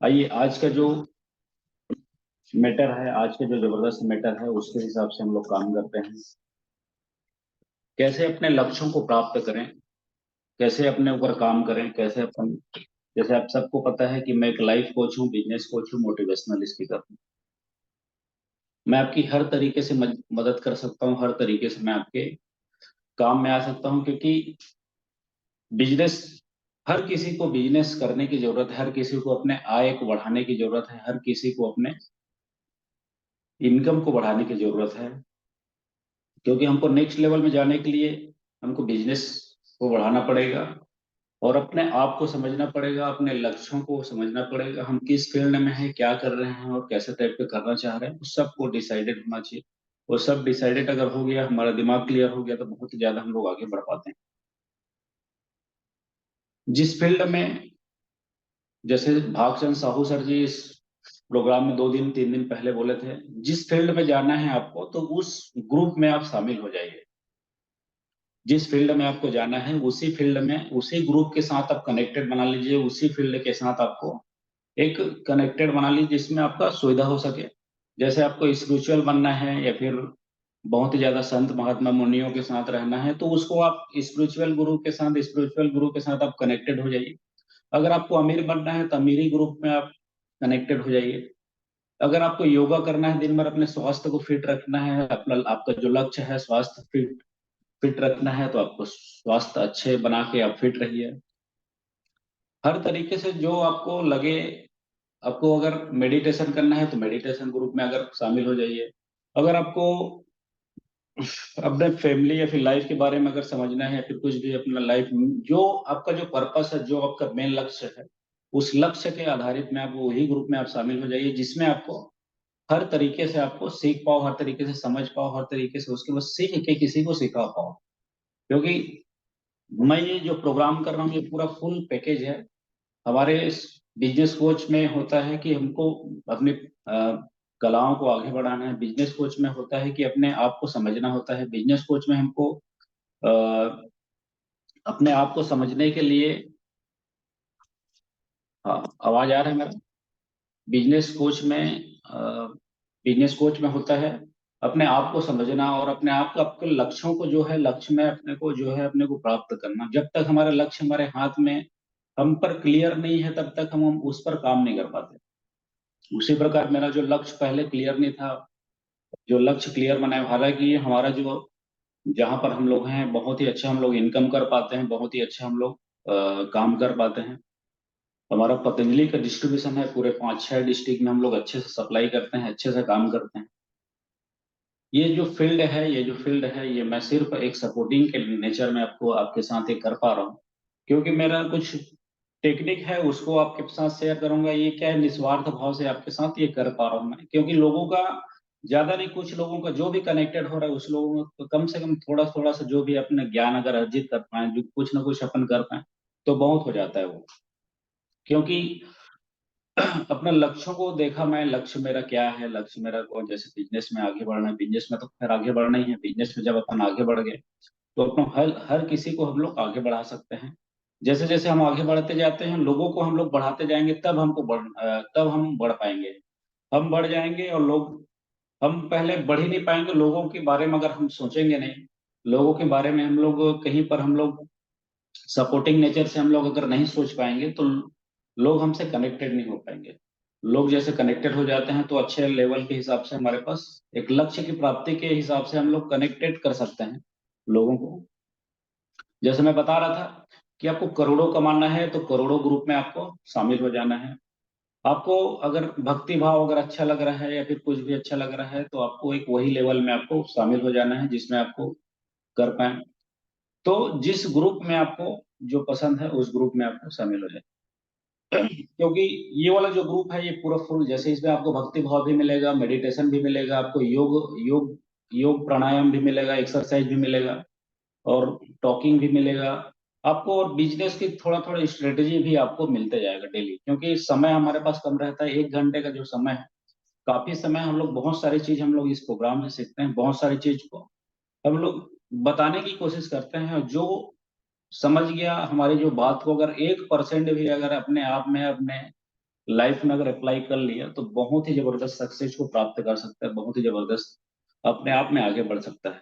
आइए आज का जो मैटर है, आज का जो जबरदस्त मैटर है, उसके हिसाब से हम लोग काम करते हैं। कैसे अपने लक्ष्यों को प्राप्त करें, कैसे अपने ऊपर काम करें, कैसे अपन। जैसे आप सबको पता है कि मैं एक लाइफ कोच हूँ, बिजनेस कोच हूँ, मोटिवेशनल स्पीकर हूँ। मैं आपकी हर तरीके से मदद कर सकता हूँ, हर तरीके से मैं आपके काम में आ सकता हूँ, क्योंकि बिजनेस, हर किसी को बिजनेस करने की जरूरत है, हर किसी को अपने आय को बढ़ाने की जरूरत है, हर किसी को अपने इनकम को बढ़ाने की जरूरत है। क्योंकि हमको नेक्स्ट लेवल में जाने के लिए हमको बिजनेस को बढ़ाना पड़ेगा और अपने आप को समझना पड़ेगा, अपने लक्ष्यों को समझना पड़ेगा, हम किस फील्ड में हैं, क्या कर रहे हैं और कैसे टाइप पे करना चाह रहे हैं, उस सब को डिसाइडेड होना चाहिए। वो सब डिसाइडेड अगर हो गया, हमारा दिमाग क्लियर हो गया, तो बहुत ही ज्यादा हम लोग आगे बढ़ पाते हैं जिस फील्ड में। जैसे भागचंद साहू सर जी इस प्रोग्राम में 2 दिन 3 दिन पहले बोले थे, जिस फील्ड में जाना है आपको, तो उस ग्रुप में आप शामिल हो जाइए। जिस फील्ड में आपको जाना है उसी फील्ड में, उसी ग्रुप के साथ आप कनेक्टेड बना लीजिए, उसी फील्ड के साथ आपको एक कनेक्टेड बना लीजिए जिसमें आपका सुविधा हो सके। जैसे आपको स्पिरिचुअल बनना है या फिर बहुत ही ज्यादा संत महात्मा मुनियों के साथ रहना है, तो उसको आप स्पिरिचुअल गुरु के साथ आप कनेक्टेड हो जाइए। अगर आपको अमीर बनना है तो अमीरी ग्रुप में आप कनेक्टेड हो जाइए। अगर आपको योगा करना है, दिन भर अपने स्वास्थ्य को फिट रखना है, अपना आपका जो लक्ष्य है स्वास्थ्य फिट फिट रखना है, तो आपको स्वास्थ्य अच्छे बना के आप फिट रहिए। हर तरीके से जो आपको लगे। आपको अगर मेडिटेशन करना है तो मेडिटेशन ग्रुप में अगर शामिल हो जाइए। अगर आपको अपने फैमिली या फिर लाइफ के बारे में अगर समझना है, या फिर कुछ भी अपना लाइफ, जो आपका जो पर्पस है, जो आपका मेन लक्ष्य है, उस लक्ष्य के आधारित में आप वही ग्रुप में आप शामिल हो जाइए, जिसमें आपको हर तरीके से आपको सीख पाओ, हर तरीके से समझ पाओ, हर तरीके से उसके बाद सीख के किसी को सिखा पाओ। क्योंकि मैं ये जो प्रोग्राम कर रहा हूँ, ये पूरा फुल पैकेज है। हमारे बिजनेस कोच में होता है कि हमको अपने कलाओं को आगे बढ़ाना है। बिजनेस कोच में होता है कि अपने आप को समझना होता है। बिजनेस कोच में हमको अ, अपने आप को समझने के लिए। हाँ, आवाज आ रहा है मेरा? बिजनेस कोच में बिजनेस कोच में होता है अपने आप को समझना और अपने आप को, आपके लक्ष्यों को जो है, लक्ष्य में अपने को जो है अपने को प्राप्त करना। जब तक हमारा लक्ष्य हमारे हाथ में, हम पर क्लियर नहीं है, तब तक हम उस पर काम नहीं कर पाते। उसी प्रकार मेरा जो लक्ष्य पहले क्लियर नहीं था, जो लक्ष्य क्लियर बनाए, हालांकि ये हमारा जो, जहाँ पर हम लोग हैं, बहुत ही अच्छा हम लोग इनकम कर पाते हैं, बहुत ही अच्छा हम लोग काम कर पाते हैं। हमारा पतंजलि का डिस्ट्रीब्यूशन है, पूरे 5-6 डिस्ट्रिक्ट में हम लोग अच्छे से सप्लाई करते हैं, अच्छे से काम करते हैं। ये जो फील्ड है, ये मैं सिर्फ एक सपोर्टिंग के नेचर में आपको, आपके साथ ये कर पा रहा हूँ, क्योंकि मेरा कुछ टेक्निक है, उसको आपके साथ शेयर करूंगा। ये क्या है, निस्वार्थ भाव से आपके साथ ये कर पा रहा हूँ मैं, क्योंकि लोगों का ज्यादा नहीं, कुछ लोगों का जो भी कनेक्टेड हो रहा है, उस लोगों को कम से कम थोड़ा थोड़ा सा जो भी अपने ज्ञान अगर अर्जित कर पाए, जो कुछ ना कुछ अपन कर पाए, तो बहुत हो जाता है वो। क्योंकि अपने लक्ष्यों को देखा मैं, लक्ष्य मेरा क्या है, लक्ष्य मेरा कौन, जैसे बिजनेस में आगे बढ़ना है, बिजनेस में तो खैर आगे बढ़ना ही है। बिजनेस में जब अपन आगे बढ़ गए, तो अपना हर हर किसी को हम लोग आगे बढ़ा सकते हैं। जैसे जैसे हम आगे बढ़ते जाते हैं, लोगों को हम लोग बढ़ाते जाएंगे, तब हम बढ़ पाएंगे। हम बढ़ जाएंगे और लोग, हम पहले बढ़ ही नहीं पाएंगे लोगों के बारे में अगर हम सोचेंगे नहीं। लोगों के बारे में हम लोग कहीं पर, हम लोग सपोर्टिंग नेचर से हम लोग अगर नहीं सोच पाएंगे, तो लोग हमसे कनेक्टेड नहीं हो पाएंगे। लोग जैसे कनेक्टेड हो जाते हैं, तो अच्छे लेवल के हिसाब से हमारे पास एक लक्ष्य की प्राप्ति के हिसाब से हम लोग कनेक्टेड कर सकते हैं लोगों को। जैसे मैं बता रहा था कि आपको करोड़ों कमाना है, तो करोड़ों ग्रुप में आपको शामिल हो जाना है। आपको अगर भक्ति भाव अगर अच्छा लग रहा है या फिर कुछ भी अच्छा लग रहा है, तो आपको एक वही लेवल में आपको शामिल हो जाना है जिसमें आपको कर पाए। तो जिस ग्रुप में आपको जो पसंद है, उस ग्रुप में आपको शामिल हो जाए। क्योंकि ये वाला जो ग्रुप है, ये पूरा फुल, जैसे इसमें आपको भक्ति भाव भी मिलेगा, मेडिटेशन भी मिलेगा, आपको योग योग योग प्राणायाम भी मिलेगा, एक्सरसाइज भी मिलेगा, और टॉकिंग भी मिलेगा आपको, और बिजनेस की थोड़ा थोड़ा स्ट्रेटेजी भी आपको मिलते जाएगा डेली। क्योंकि समय हमारे पास कम रहता है, 1 घंटे का जो समय है, काफी समय हम लोग बहुत सारी चीज हम लोग इस प्रोग्राम से सीखते हैं, बहुत सारी चीज को हम लोग बताने की कोशिश करते हैं। और जो समझ गया हमारी जो बात को, अगर 1% भी अगर अपने आप में, अपने लाइफ में अगर अप्लाई कर लिया तो बहुत ही जबरदस्त सक्सेस को प्राप्त कर सकता है, बहुत ही जबरदस्त अपने आप में आगे बढ़ सकता है।